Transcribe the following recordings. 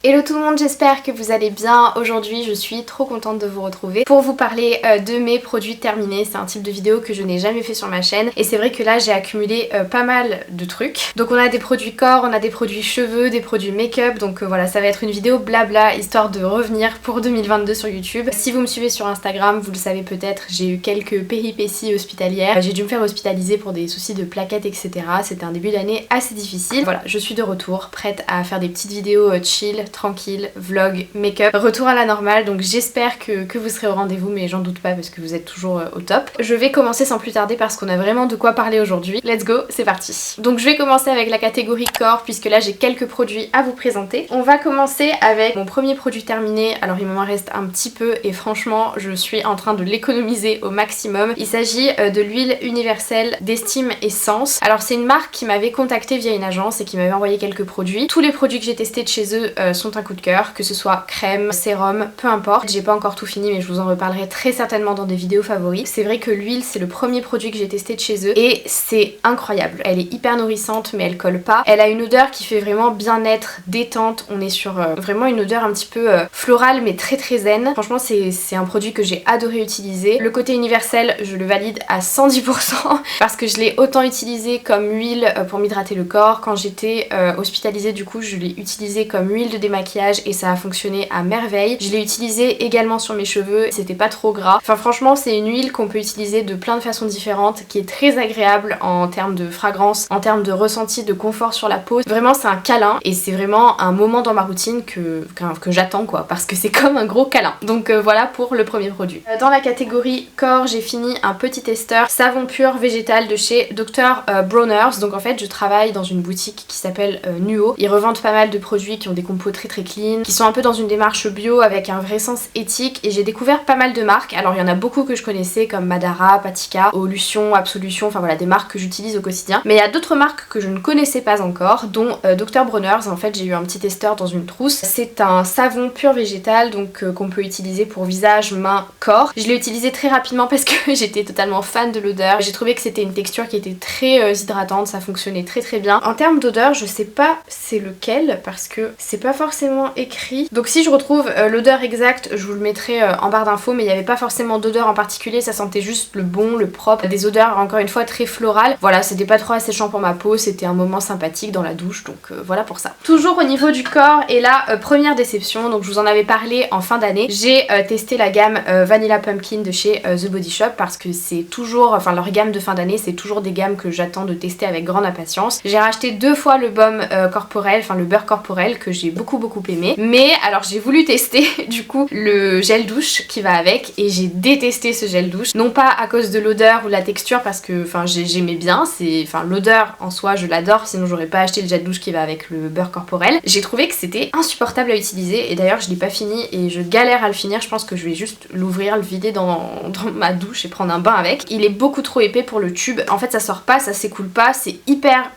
Hello tout le monde, j'espère que vous allez bien. Aujourd'hui je suis trop contente de vous retrouver pour vous parler de mes produits terminés. C'est un type de vidéo que je n'ai jamais fait sur ma chaîne et c'est vrai que là j'ai accumulé pas mal de trucs. Donc on a des produits corps, on a des produits cheveux, des produits make-up, donc voilà, ça va être une vidéo blabla histoire de revenir pour 2022 sur YouTube. Si vous me suivez sur Instagram, vous le savez peut-être, j'ai eu quelques péripéties hospitalières. J'ai dû me faire hospitaliser pour des soucis de plaquettes, etc. C'était un début d'année assez difficile. Voilà, je suis de retour, prête à faire des petites vidéos chill, tranquille, vlog, make-up, retour à la normale. Donc j'espère que vous serez au rendez-vous, mais j'en doute pas parce que vous êtes toujours au top. Je vais commencer sans plus tarder parce qu'on a vraiment de quoi parler aujourd'hui. Let's go, c'est parti. Donc je vais commencer avec la catégorie corps puisque là j'ai quelques produits à vous présenter. On va commencer avec mon premier produit terminé. Alors il m'en reste un petit peu et franchement je suis en train de l'économiser au maximum. Il s'agit de l'huile universelle d'Estime Essence. Alors c'est une marque qui m'avait contacté via une agence et qui m'avait envoyé quelques produits. Tous les produits que j'ai testés de chez eux sont un coup de cœur, que ce soit crème, sérum, peu importe. J'ai pas encore tout fini mais je vous en reparlerai très certainement dans des vidéos favoris. C'est vrai que l'huile c'est le premier produit que j'ai testé de chez eux et c'est incroyable. Elle est hyper nourrissante mais elle colle pas. Elle a une odeur qui fait vraiment bien-être, détente. On est sur vraiment une odeur un petit peu florale mais très très zen. Franchement c'est un produit que j'ai adoré utiliser. Le côté universel je le valide à 110% parce que je l'ai autant utilisé comme huile pour m'hydrater le corps. Quand j'étais hospitalisée du coup je l'ai utilisé comme huile de démaquillage et ça a fonctionné à merveille. Je l'ai utilisé également sur mes cheveux, c'était pas trop gras. Enfin franchement c'est une huile qu'on peut utiliser de plein de façons différentes, qui est très agréable en termes de fragrance, en termes de ressenti, de confort sur la peau. Vraiment c'est un câlin et c'est vraiment un moment dans ma routine que j'attends quoi, parce que c'est comme un gros câlin. Donc voilà pour le premier produit. Dans la catégorie corps j'ai fini un petit testeur savon pur végétal de chez Dr Bronner's. Donc en fait je travaille dans une boutique qui s'appelle Nuo. Ils revendent pas mal de produits qui ont des compos très très clean, qui sont un peu dans une démarche bio avec un vrai sens éthique et j'ai découvert pas mal de marques. Alors il y en a beaucoup que je connaissais comme Madara, Patika, Olution, Absolution, enfin voilà des marques que j'utilise au quotidien. Mais il y a d'autres marques que je ne connaissais pas encore, dont Dr Bronner's. En fait j'ai eu un petit testeur dans une trousse. C'est un savon pur végétal donc qu'on peut utiliser pour visage, main, corps. Je l'ai utilisé très rapidement parce que j'étais totalement fan de l'odeur. J'ai trouvé que c'était une texture qui était très hydratante, ça fonctionnait très très bien. En termes d'odeur je sais pas c'est lequel parce que c'est pas forcément écrit. Donc si je retrouve l'odeur exacte je vous le mettrai en barre d'infos, mais il n'y avait pas forcément d'odeur en particulier, ça sentait juste le bon, le propre, des odeurs encore une fois très florales. Voilà, c'était pas trop asséchant pour ma peau, c'était un moment sympathique dans la douche, donc voilà pour ça. Toujours au niveau du corps et là première déception, donc je vous en avais parlé en fin d'année, j'ai testé la gamme Vanilla Pumpkin de chez The Body Shop parce que c'est toujours, enfin leur gamme de fin d'année c'est toujours des gammes que j'attends de tester avec grande impatience. J'ai racheté 2 fois le baume corporel, enfin le beurre corporel que j'ai beaucoup aimé, mais alors j'ai voulu tester du coup le gel douche qui va avec et j'ai détesté ce gel douche, non pas à cause de l'odeur ou la texture parce que enfin j'aimais bien, c'est enfin l'odeur en soi je l'adore, sinon j'aurais pas acheté le gel douche qui va avec le beurre corporel. J'ai trouvé que c'était insupportable à utiliser et d'ailleurs je l'ai pas fini et je galère à le finir. Je pense que je vais juste l'ouvrir, le vider dans ma douche et prendre un bain avec. Il est beaucoup trop épais pour le tube, en fait ça sort pas, ça s'écoule pas, c'est hyper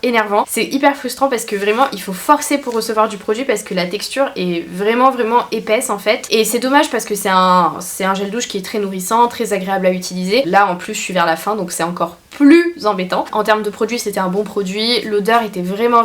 énervant, c'est hyper frustrant parce que vraiment il faut forcer pour recevoir du produit parce que la texture est vraiment épaisse en fait, et c'est dommage parce que c'est un gel douche qui est très nourrissant, très agréable à utiliser. Là en plus je suis vers la fin donc c'est encore plus embêtant. En termes de produit c'était un bon produit, l'odeur était vraiment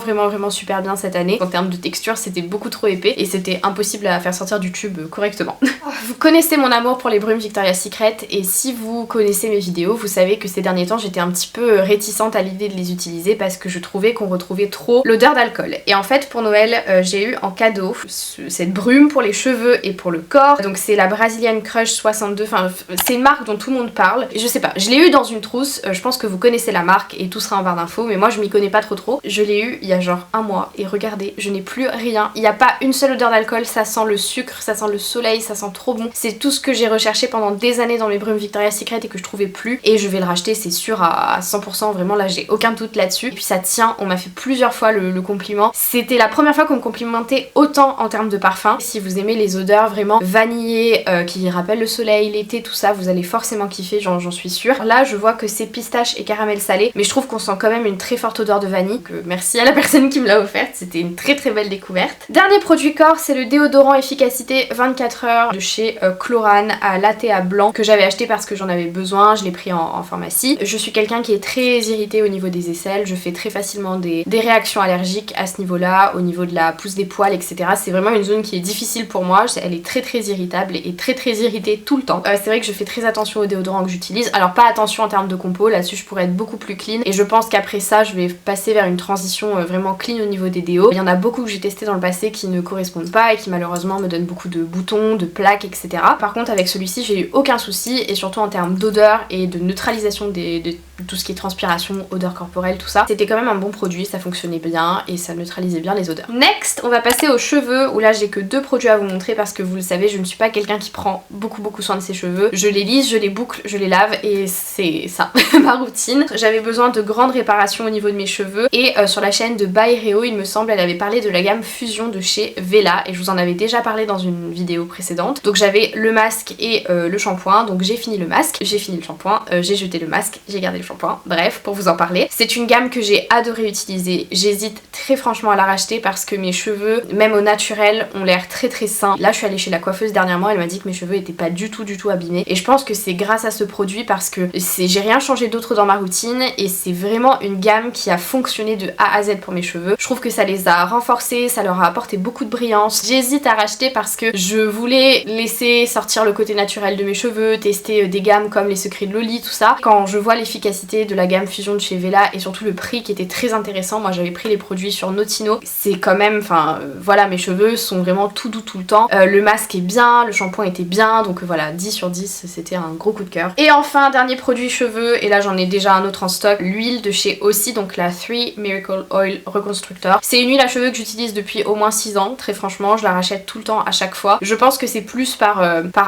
super bien cette année. En termes de texture c'était beaucoup trop épais et c'était impossible à faire sortir du tube correctement. Vous connaissez mon amour pour les brumes Victoria's Secret et si vous connaissez mes vidéos vous savez que ces derniers temps j'étais un petit peu réticente à l'idée de les utiliser parce que je trouvais qu'on retrouvait trop l'odeur d'alcool. Et en fait pour Noël j'ai eu en cadeau cette brume pour les cheveux et pour le corps. Donc c'est la Brazilian Crush 62, enfin c'est une marque dont tout le monde parle. Et je sais pas, je l'ai eu dans une trousse, je pense que vous connaissez la marque et tout sera en barre d'infos, mais moi je m'y connais pas trop. Je l'ai eu il y a genre un mois et regardez, je n'ai plus rien. Il n'y a pas une seule odeur d'alcool, ça sent le sucre, ça sent le soleil, ça sent trop bon. C'est tout ce que j'ai recherché pendant des années dans mes brumes Victoria's Secret et que je trouvais plus. Et je vais le racheter, c'est sûr à 100%, vraiment là j'ai aucun doute là-dessus. Et puis ça tient, on m'a fait plusieurs fois le compliment. C'était la première fois qu'on me complimentait autant en termes de parfum. Si vous aimez les odeurs vraiment vanillées qui rappellent le soleil, l'été, tout ça, vous allez forcément kiffer, j'en suis sûre. Là je vois que c'est pistache pistache et caramel salé, mais je trouve qu'on sent quand même une très forte odeur de vanille. Donc, merci à la personne qui me l'a offerte, c'était une très très belle découverte. Dernier produit corps, c'est le déodorant efficacité 24 heures de chez Chlorane à latte à blanc que j'avais acheté parce que j'en avais besoin, je l'ai pris en pharmacie. Je suis quelqu'un qui est très irrité au niveau des aisselles, je fais très facilement des réactions allergiques à ce niveau-là, au niveau de la pousse des poils, etc. C'est vraiment une zone qui est difficile pour moi, elle est très très irritable et très très irritée tout le temps. C'est vrai que je fais très attention au déodorant que j'utilise, alors pas attention en termes de compo, là-dessus je pourrais être beaucoup plus clean et je pense qu'après ça je vais passer vers une transition vraiment clean au niveau des déos. Il y en a beaucoup que j'ai testé dans le passé qui ne correspondent pas et qui malheureusement me donnent beaucoup de boutons, de plaques, etc. Par contre avec celui-ci j'ai eu aucun souci et surtout en termes d'odeur et de neutralisation de tout ce qui est transpiration, odeur corporelle, tout ça. C'était quand même un bon produit, ça fonctionnait bien et ça neutralisait bien les odeurs. Next, on va passer aux cheveux où là j'ai que 2 produits à vous montrer parce que vous le savez, je ne suis pas quelqu'un qui prend beaucoup soin de ses cheveux. Je les lisse, je les boucle, je les lave et c'est ça ma routine. J'avais besoin de grandes réparations au niveau de mes cheveux et sur la chaîne de By Reo, il me semble, elle avait parlé de la gamme Fusion de chez Vela et je vous en avais déjà parlé dans une vidéo précédente. Donc j'avais le masque et le shampoing, donc j'ai fini le masque, j'ai fini le shampoing, j'ai jeté le masque, j'ai gardé le shampoing, bref, pour vous en parler. C'est une gamme que j'ai adoré utiliser, j'hésite très franchement à la racheter parce que mes cheveux, même au naturel, ont l'air très sains. Là je suis allée chez la coiffeuse dernièrement, elle m'a dit que mes cheveux étaient pas du tout abîmés et je pense que c'est grâce à ce produit parce que j'ai rien changé d'autre dans ma routine et c'est vraiment une gamme qui a fonctionné de A à Z pour mes cheveux. Je trouve que ça les a renforcés, ça leur a apporté beaucoup de brillance. J'hésite à racheter parce que je voulais laisser sortir le côté naturel de mes cheveux, tester des gammes comme les secrets de Loli, tout ça. Quand je vois l'efficacité de la gamme Fusion de chez Vela et surtout le prix qui était très intéressant, moi j'avais pris les produits sur Notino, c'est quand même, enfin voilà, mes cheveux sont vraiment tout doux tout le temps. Le masque est bien, le shampoing était bien, donc voilà, 10 sur 10, c'était un gros coup de cœur. Et enfin, dernier produit cheveux, et là j'en ai déjà un autre en stock, l'huile de chez Aussie, donc la 3 Miracle Oil Reconstructor. C'est une huile à cheveux que j'utilise depuis au moins 6 ans, très franchement, je la rachète tout le temps à chaque fois. Je pense que c'est plus par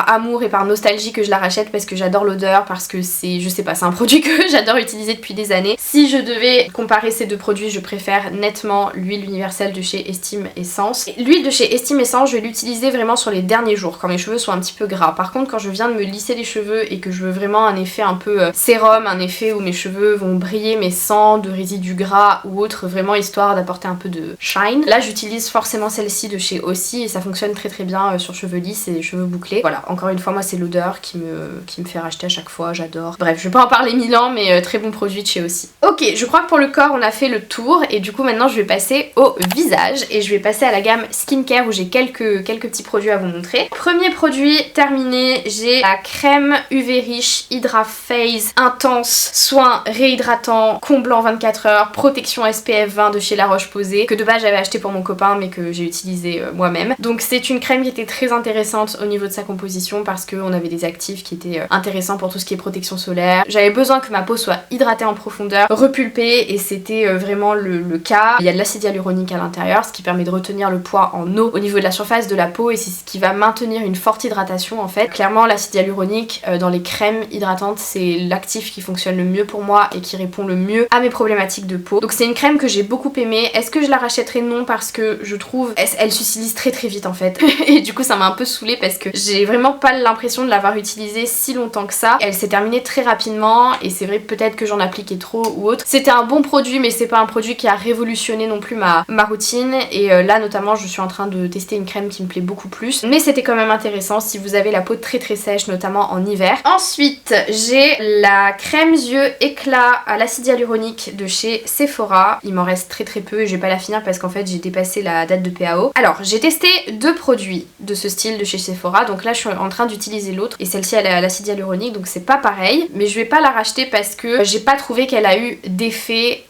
amour et par nostalgie que je la rachète parce que j'adore l'odeur, parce que c'est, je sais pas, c'est un produit que j'adore utiliser depuis des années. Si je devais comparer ces deux produits, je préfère nettement l'huile universelle de chez Estime Essence. L'huile de chez Estime Essence, je vais l'utiliser vraiment sur les derniers jours, quand mes cheveux sont un petit peu gras. Par contre, quand je viens de me lisser les cheveux et que je veux vraiment un effet un peu sérum, un effet où mes cheveux vont briller mais sans de résidus gras ou autre, vraiment histoire d'apporter un peu de shine, là j'utilise forcément celle-ci de chez Aussie et ça fonctionne très bien sur cheveux lisses et cheveux bouclés. Voilà, encore une fois, moi c'est l'odeur qui me fait racheter à chaque fois, j'adore. Bref, je vais pas en parler 1000 ans, mais très bon produit de chez Aussie. Ok, je crois que pour le corps on a fait le tour et du coup maintenant je vais passer au visage et je vais passer à la gamme skincare où j'ai quelques petits produits à vous montrer. Premier produit terminé, j'ai la crème UV Riche Hydra Phase Intense Soin Réhydratant Comblant 24 heures Protection SPF 20 de chez La Roche-Posay, que de base j'avais acheté pour mon copain mais que j'ai utilisé moi-même. Donc c'est une crème qui était très intéressante au niveau de sa composition parce qu'on avait des actifs qui étaient intéressants pour tout ce qui est protection solaire. J'avais besoin que ma peau soit hydratée en profondeur, repulpée, et c'était vraiment le cas. Il y a de l'acide hyaluronique à l'intérieur, ce qui permet de retenir le poids en eau au niveau de la surface de la peau et c'est ce qui va maintenir une forte hydratation en fait. Clairement l'acide hyaluronique dans les crèmes hydratantes c'est l'actif qui fonctionne le mieux pour moi et qui répond le mieux à mes problématiques de peau. Donc c'est une crème que j'ai beaucoup aimée. Est-ce que je la rachèterai? Non, parce que je trouve elle s'utilise très vite en fait et du coup ça m'a un peu saoulée parce que j'ai vraiment pas l'impression de l'avoir utilisée si longtemps que ça. Elle s'est terminée très rapidement et c'est vrai peut-être que j'en appliquais trop ou autre. C'était un bon produit mais c'est pas un produit qui a révolutionné non plus ma routine et là notamment je suis en train de tester une crème qui me plaît beaucoup plus, mais c'était quand même intéressant si vous avez la peau très sèche, notamment en hiver. Ensuite j'ai la crème yeux éclat à l'acide hyaluronique de chez Sephora. Il m'en reste très peu et je vais pas la finir parce qu'en fait j'ai dépassé la date de PAO. Alors j'ai testé 2 produits de ce style de chez Sephora, donc là je suis en train d'utiliser l'autre et celle-ci elle est à l'acide hyaluronique donc c'est pas pareil, mais je vais pas la racheter parce que j'ai pas trouvé qu'elle a eu d'effet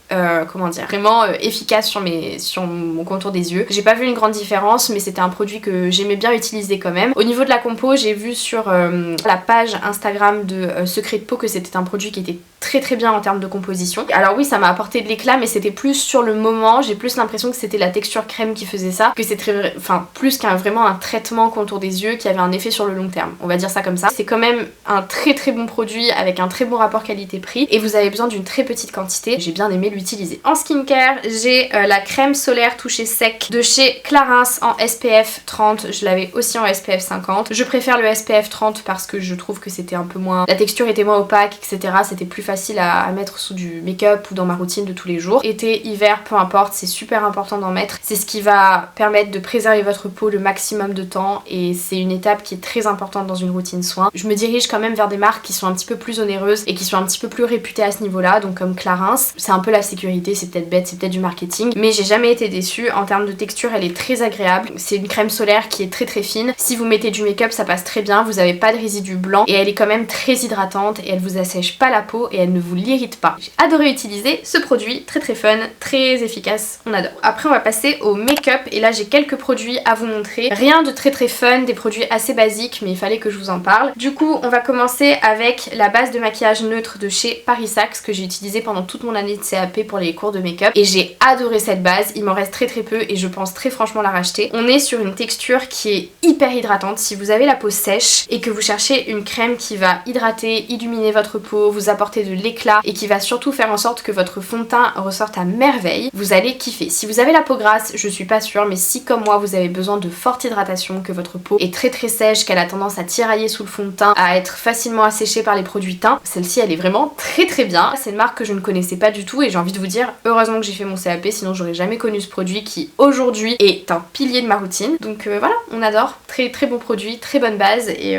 comment dire, vraiment efficace sur mon contour des yeux. J'ai pas vu une grande différence mais c'était un produit que j'aimais bien utiliser quand même. Au niveau de la compo, j'ai vu sur la page Instagram de Secret de Peau que c'était un produit qui était très bien en termes de composition. Alors oui, ça m'a apporté de l'éclat mais c'était plus sur le moment, j'ai plus l'impression que c'était la texture crème qui faisait ça, que c'est plus qu'un vraiment un traitement contour des yeux qui avait un effet sur le long terme, on va dire ça comme ça. C'est quand même un très bon produit avec un très bon rapport qualité-prix et vous avez besoin d'une très petite quantité. J'ai bien aimé l'utiliser l'utiliser. En skincare, j'ai la crème solaire toucher sec de chez Clarins en SPF 30. Je l'avais aussi en SPF 50. Je préfère le SPF 30 parce que je trouve que c'était un peu moins... La texture était moins opaque, etc. C'était plus facile à mettre sous du make-up ou dans ma routine de tous les jours. Été, hiver, peu importe, c'est super important d'en mettre. C'est ce qui va permettre de préserver votre peau le maximum de temps et c'est une étape qui est très importante dans une routine soin. Je me dirige quand même vers des marques qui sont un petit peu plus onéreuses et qui sont un petit peu plus réputées à ce niveau-là, donc comme Clarins. C'est un peu la sécurité, c'est peut-être bête, c'est peut-être du marketing, mais j'ai jamais été déçue. En termes de texture, elle est très agréable. C'est une crème solaire qui est très très fine. Si vous mettez du make-up, ça passe très bien, vous avez pas de résidus blancs et elle est quand même très hydratante et elle vous assèche pas la peau et elle ne vous l'irrite pas. J'ai adoré utiliser ce produit, très très fun, très efficace, on adore. Après on va passer au make-up et là j'ai quelques produits à vous montrer. Rien de très très fun, des produits assez basiques mais il fallait que je vous en parle. Du coup on va commencer avec la base de maquillage neutre de chez Paris Saxe que j'ai utilisé pendant toute mon année de CAP pour les cours de make-up et j'ai adoré cette base, il m'en reste très très peu et je pense très franchement la racheter. On est sur une texture qui est hyper hydratante. Si vous avez la peau sèche et que vous cherchez une crème qui va hydrater, illuminer votre peau, vous apporter de l'éclat et qui va surtout faire en sorte que votre fond de teint ressorte à merveille, vous allez kiffer. Si vous avez la peau grasse, je suis pas sûre, mais si comme moi vous avez besoin de forte hydratation, que votre peau est très très sèche, qu'elle a tendance à tirailler sous le fond de teint, à être facilement asséchée par les produits teint, celle-ci elle est vraiment très très bien. C'est une marque que je ne connaissais pas du tout et j'ai envie de vous dire heureusement que j'ai fait mon CAP, sinon j'aurais jamais connu ce produit qui aujourd'hui est un pilier de ma routine. Donc voilà, on adore, très très bon produit, très bonne base et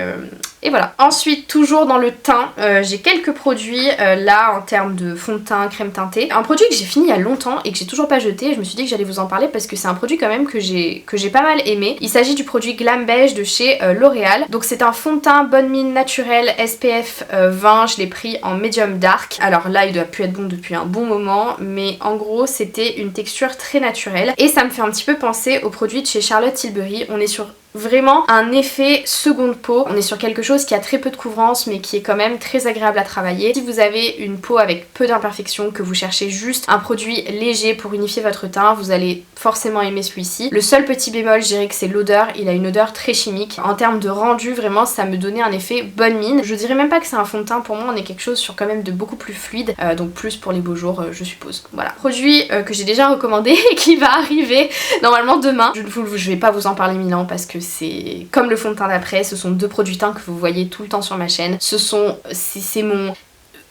voilà. Ensuite, toujours dans le teint, j'ai quelques produits là en termes de fond de teint, crème teintée. Un produit que j'ai fini il y a longtemps et que j'ai toujours pas jeté. Je me suis dit que j'allais vous en parler parce que c'est un produit quand même que j'ai pas mal aimé. Il s'agit du produit Glam Beige de chez L'Oréal. Donc c'est un fond de teint bonne mine naturel SPF 20. Je l'ai pris en medium dark. Alors là, il doit plus être bon depuis un bon moment, mais en gros, c'était une texture très naturelle et ça me fait un petit peu penser au produit de chez Charlotte Tilbury. On est sur vraiment un effet seconde peau. On est sur quelque chose qui a très peu de couvrance mais qui est quand même très agréable à travailler. Si vous avez une peau avec peu d'imperfections, que vous cherchez juste un produit léger pour unifier votre teint, vous allez forcément aimer celui-ci. Le seul petit bémol, je dirais que c'est l'odeur. Il a une odeur très chimique. En termes de rendu, vraiment ça me donnait un effet bonne mine. Je dirais même pas que c'est un fond de teint, pour moi on est quelque chose sur quand même de beaucoup plus fluide, donc plus pour les beaux jours je suppose. Voilà, produit que j'ai déjà recommandé et qui va arriver normalement demain. Je vais pas vous en parler 1000 ans parce que c'est comme le fond de teint d'après, ce sont deux produits teints que vous voyez tout le temps sur ma chaîne.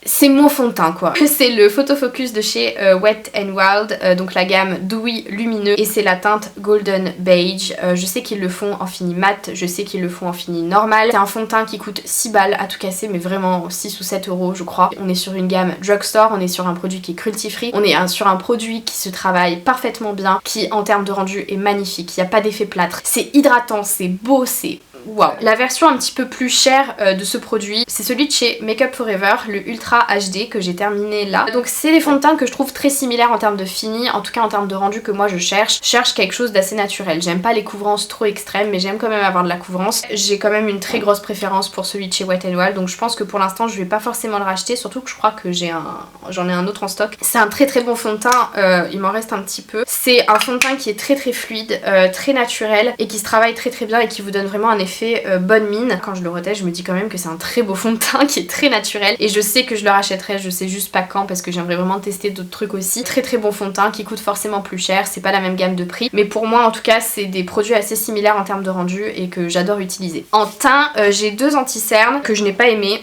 C'est mon fond de teint quoi. C'est le Photo Focus de chez Wet n Wild, donc la gamme Dewy Lumineux et c'est la teinte Golden Beige. Je sais qu'ils le font en fini mat, je sais qu'ils le font en fini normal. C'est un fond de teint qui coûte 6 balles à tout casser mais vraiment 6 ou 7 euros je crois. On est sur une gamme drugstore, on est sur un produit qui est cruelty free, on est sur un produit qui se travaille parfaitement bien, qui en termes de rendu est magnifique, il n'y a pas d'effet plâtre. C'est hydratant, c'est beau, c'est... Wow. La version un petit peu plus chère de ce produit, c'est celui de chez Makeup Forever, le Ultra HD que j'ai terminé là. Donc c'est des fonds de teint que je trouve très similaires en termes de fini, en tout cas en termes de rendu que moi je cherche. Je cherche quelque chose d'assez naturel. J'aime pas les couvrances trop extrêmes mais j'aime quand même avoir de la couvrance. J'ai quand même une très grosse préférence pour celui de chez Wet n Wild, donc je pense que pour l'instant je vais pas forcément le racheter, surtout que je crois que j'en ai un autre en stock. C'est un très très bon fond de teint, il m'en reste un petit peu. C'est un fond de teint qui est très très fluide, très naturel et qui se travaille très très bien et qui vous donne vraiment un effet bonne mine. Quand je le reteste, je me dis quand même que c'est un très beau fond de teint qui est très naturel et je sais que je le rachèterai, je sais juste pas quand parce que j'aimerais vraiment tester d'autres trucs aussi. Très très bon fond de teint qui coûte forcément plus cher, c'est pas la même gamme de prix mais pour moi en tout cas c'est des produits assez similaires en termes de rendu et que j'adore utiliser. En teint, j'ai deux anti-cernes que je n'ai pas aimé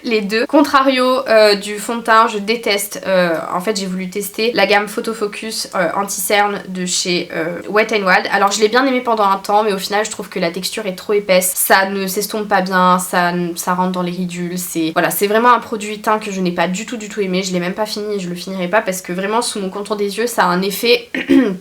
les deux. Contrario du fond de teint, je déteste. En fait j'ai voulu tester la gamme Photo Focus anti-cerne de chez Wet n Wild. Alors je l'ai bien aimé pendant un temps mais au final je trouve que la texture est trop épaisse, ça ne s'estompe pas bien, ça rentre dans les ridules, voilà, c'est vraiment un produit teint que je n'ai pas du tout aimé, je l'ai même pas fini et je le finirai pas parce que vraiment sous mon contour des yeux ça a un effet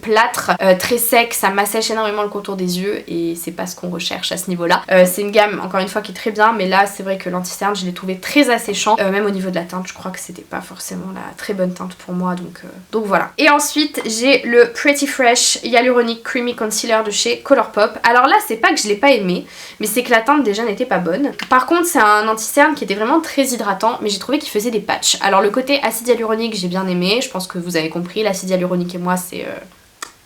plâtre, très sec, ça m'assèche énormément le contour des yeux et c'est pas ce qu'on recherche à ce niveau là. C'est une gamme encore une fois qui est très bien mais là c'est vrai que l'anti-cerne je l'ai trouvé très asséchant, même au niveau de la teinte je crois que c'était pas forcément la très bonne teinte pour moi donc voilà. Et ensuite j'ai le Pretty Fresh Hyaluronic Creamy Concealer de chez Colourpop. Alors là c'est pas que je l'ai pas aimé mais c'est que la teinte déjà n'était pas bonne. Par contre c'est un anti-cerne qui était vraiment très hydratant mais j'ai trouvé qu'il faisait des patchs. Alors le côté acide hyaluronique j'ai bien aimé, je pense que vous avez compris, l'acide hyaluronique et moi c'est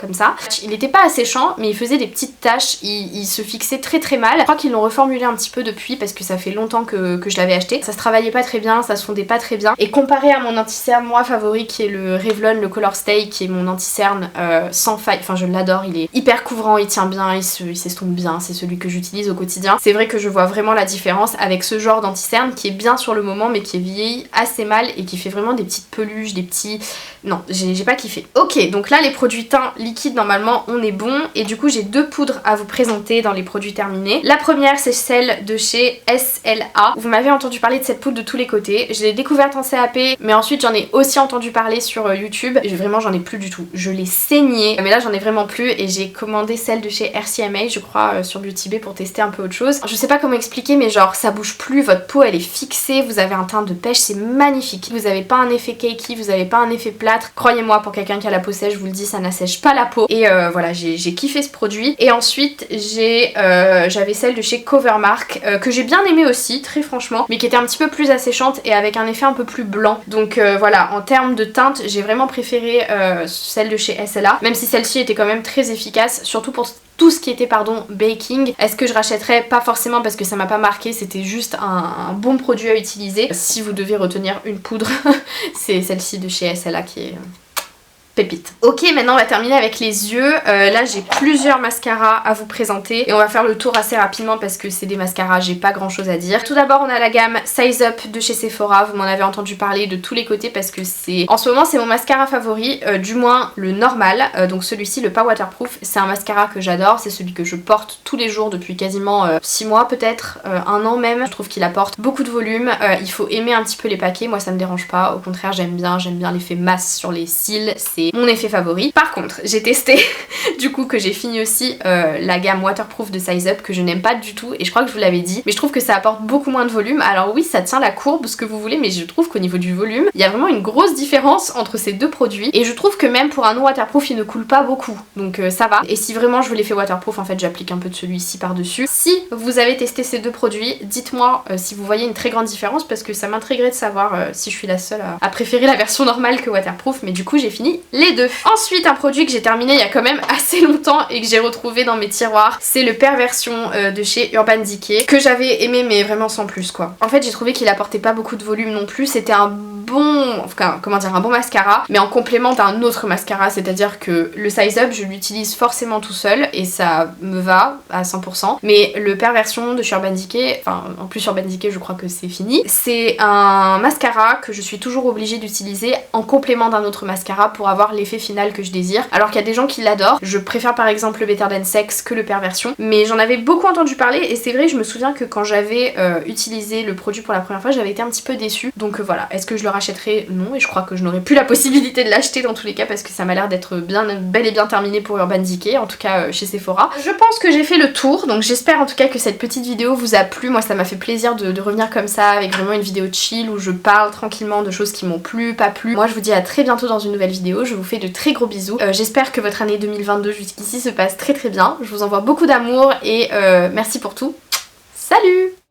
comme ça. Il était pas asséchant mais il faisait des petites taches, il se fixait très mal. Je crois qu'ils l'ont reformulé un petit peu depuis parce que ça fait longtemps que je l'avais acheté. Ça se travaillait pas très bien, ça se fondait pas très bien. Et comparé à mon anti-cerne moi favori qui est le Revlon, le Color Stay, qui est mon anti-cerne sans faille, enfin je l'adore, il est hyper couvrant, il tient bien, il s'estompe bien, c'est celui que j'utilise au quotidien. C'est vrai que je vois vraiment la différence avec ce genre d'anti-cerne qui est bien sur le moment mais qui est vieilli assez mal et qui fait vraiment des petites peluches, des petits... Non, j'ai pas kiffé. Ok, donc là les produits teints liquides normalement on est bon et du coup j'ai deux poudres à vous présenter dans les produits terminés. La première c'est celle de chez SLA. Vous m'avez entendu parler de cette poudre de tous les côtés. Je l'ai découverte en CAP mais ensuite j'en ai aussi entendu parler sur YouTube et vraiment j'en ai plus du tout. Je l'ai saignée mais là j'en ai vraiment plus et j'ai commandé celle de chez RCMA je crois sur Beauty Bay pour tester un peu autre chose. Je sais pas comment expliquer mais genre ça bouge plus, votre peau elle est fixée, vous avez un teint de pêche, c'est magnifique. Vous avez pas un effet cakey, vous avez pas un effet plâtre. Croyez-moi, pour quelqu'un qui a la peau sèche, je vous le dis, ça n'assèche pas la peau. Et voilà, j'ai kiffé ce produit. Et ensuite j'avais celle de chez Covermark que j'ai bien aimée aussi, très franchement, mais qui était un petit peu plus asséchante et avec un effet un peu plus blanc. Donc voilà, en termes de teinte, j'ai vraiment préféré celle de chez SLA, même si celle-ci était quand même très efficace, surtout pour tout ce qui était baking. Est-ce que je rachèterais? Pas forcément parce que ça m'a pas marqué, c'était juste un bon produit à utiliser. Si vous devez retenir une poudre, c'est celle-ci de chez SLA qui est... pépite. Ok, maintenant on va terminer avec les yeux. Là j'ai plusieurs mascaras à vous présenter et on va faire le tour assez rapidement parce que c'est des mascaras, j'ai pas grand chose à dire. Tout d'abord on a la gamme Size Up de chez Sephora, vous m'en avez entendu parler de tous les côtés parce que c'est... En ce moment c'est mon mascara favori, du moins le normal, donc celui-ci le pas waterproof, c'est un mascara que j'adore, c'est celui que je porte tous les jours depuis quasiment 6 mois peut-être, 1 an même. Je trouve qu'il apporte beaucoup de volume, il faut aimer un petit peu les paquets, moi ça me dérange pas, au contraire j'aime bien l'effet masse sur les cils, c'est mon effet favori. Par contre, j'ai testé du coup que j'ai fini aussi la gamme waterproof de Size Up que je n'aime pas du tout et je crois que je vous l'avais dit, mais je trouve que ça apporte beaucoup moins de volume. Alors oui, ça tient la courbe, ce que vous voulez, mais je trouve qu'au niveau du volume, il y a vraiment une grosse différence entre ces deux produits et je trouve que même pour un non waterproof, il ne coule pas beaucoup, donc ça va. Et si vraiment je veux l'effet waterproof, en fait j'applique un peu de celui-ci par-dessus. Si vous avez testé ces deux produits, dites-moi si vous voyez une très grande différence parce que ça m'intriguerait de savoir si je suis la seule à préférer la version normale que waterproof, mais du coup j'ai fini les deux. Ensuite un produit que j'ai terminé il y a quand même assez longtemps et que j'ai retrouvé dans mes tiroirs, c'est le Perversion de chez Urban Decay que j'avais aimé mais vraiment sans plus quoi. En fait j'ai trouvé qu'il apportait pas beaucoup de volume non plus, c'était un bon, enfin comment dire, un bon mascara mais en complément d'un autre mascara, c'est-à-dire que le Size Up je l'utilise forcément tout seul et ça me va à 100%, mais le Perversion de chez Urban Decay, enfin en plus Urban Decay je crois que c'est fini, c'est un mascara que je suis toujours obligée d'utiliser en complément d'un autre mascara pour avoir l'effet final que je désire, alors qu'il y a des gens qui l'adorent. Je préfère par exemple le Better Than Sex que le Perversion, mais j'en avais beaucoup entendu parler et c'est vrai, je me souviens que quand j'avais utilisé le produit pour la première fois j'avais été un petit peu déçue, donc voilà. Est-ce que je le rachèterai? Non, et je crois que je n'aurai plus la possibilité de l'acheter dans tous les cas parce que ça m'a l'air d'être bel et bien terminé pour Urban Decay, en tout cas chez Sephora. Je pense que j'ai fait le tour, donc j'espère en tout cas que cette petite vidéo vous a plu. Moi ça m'a fait plaisir de revenir comme ça avec vraiment une vidéo chill où je parle tranquillement de choses qui m'ont plu, pas plu. Moi je vous dis à très bientôt dans une nouvelle vidéo, je vous fais de très gros bisous. J'espère que votre année 2022 jusqu'ici se passe très bien. Je vous envoie beaucoup d'amour et merci pour tout. Salut!